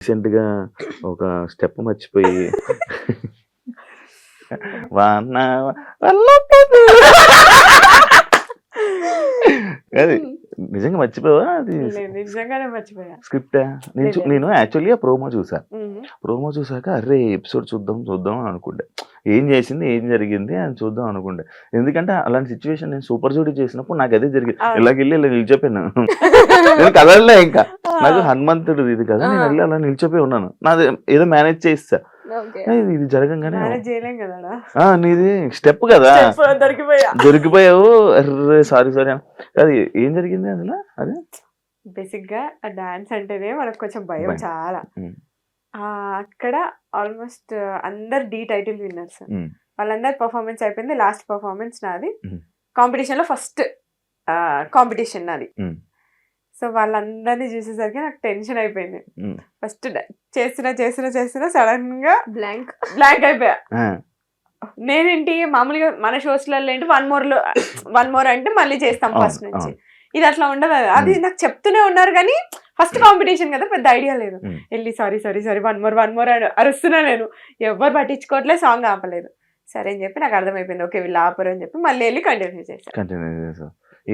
రీసెంట్‌గా ఒక స్టెప్ మర్చిపోయి వాన వల్లపోదు అది నిజంగా మర్చిపోయావా? అది లేదు, నిజంగానే మర్చిపోయా. స్క్రిప్టా? లేదు. నేను యాక్చువల్లీ ఆ ప్రోమో చూసా. హుహు. ప్రోమో చూసాక అరే! ఎపిసోడ్ చూద్దాం అని అనుకుండే. ఏం చేసింది? ఏం జరిగింది? అని చూద్దాం అనుకుండే. ఎందుకంటే అలాంటి సిట్యుయేషన్ నేను సూపర్ జూడీ చేసినప్పుడు నాకు అదే జరిగింది. అవును. ఇలాగెళ్ళి ఇలా నిల్చోపోయాను. నేను కదలలే ఇంకా. నాకు హనుమంతుడు ఇది కదా! నేను వెళ్ళి అలా నిల్చోపోయి ఉన్నాను. నాది ఏదో మేనేజ్ చేసేసా. ఓకే. ఇది జరగంగానే మేనేజ్ చేయలేం కదా. నీది స్టెప్ కదా! దొరికిపోయా. దొరికిపోయావు. అర్రే! సారీ అని. అది ఏం జరిగింది అందులో? అది బేసిక్ గా ఆ డాన్స్ అంటేనే మనకు కొంచెం భయం భయం. చాలా. హ్మ్. అక్కడ ఆల్మోస్ట్ అందరు డి టైటిల్ విన్నర్స్. హ్మ్. వాళ్ళందరి పర్ఫార్మెన్స్ అయిపోయింది. లాస్ట్ పర్ఫార్మెన్స్ నాది. హ్మ్. కాంపిటీషన్ లో ఫస్ట్ కాంపిటీషన్ నాది. హ్మ్. సో వాళ్ళందరినీ చూసేసరికి నాకు టెన్షన్ అయిపోయింది. హ్మ్. ఫస్ట్ చేస్తున్నా సడన్ గా బ్లాంక్. బ్లాంక్ అయిపోయా. ఆ! నేనేంటి మామూలుగా మన షోస్లలో ఏంటి వన్ మోర్ అంటే మళ్ళీ చేస్తాం అవును. ఫస్ట్ నుంచి. అవును. ఇది అట్లా ఉండదు. అది నాకు చెప్తూనే ఉన్నారు కానీ ఫస్ట్ కాంపిటీషన్ కదా, పెద్ద ఐడియా లేదు. హ్మ్. వెళ్ళి సారీ వన్ మోర్ అని అరుస్తున్నా నేను. ఎవరు పట్టించుకోవట్లేదు, సాంగ్ ఆపలేదు. సరే అని చెప్పి నాకు అర్థమైపోయింది. ఓకే వీళ్ళు ఆపరు అని చెప్పి మళ్ళీ వెళ్ళి కంటిన్యూ చేశాను. కంటిన్యూ చేసావు.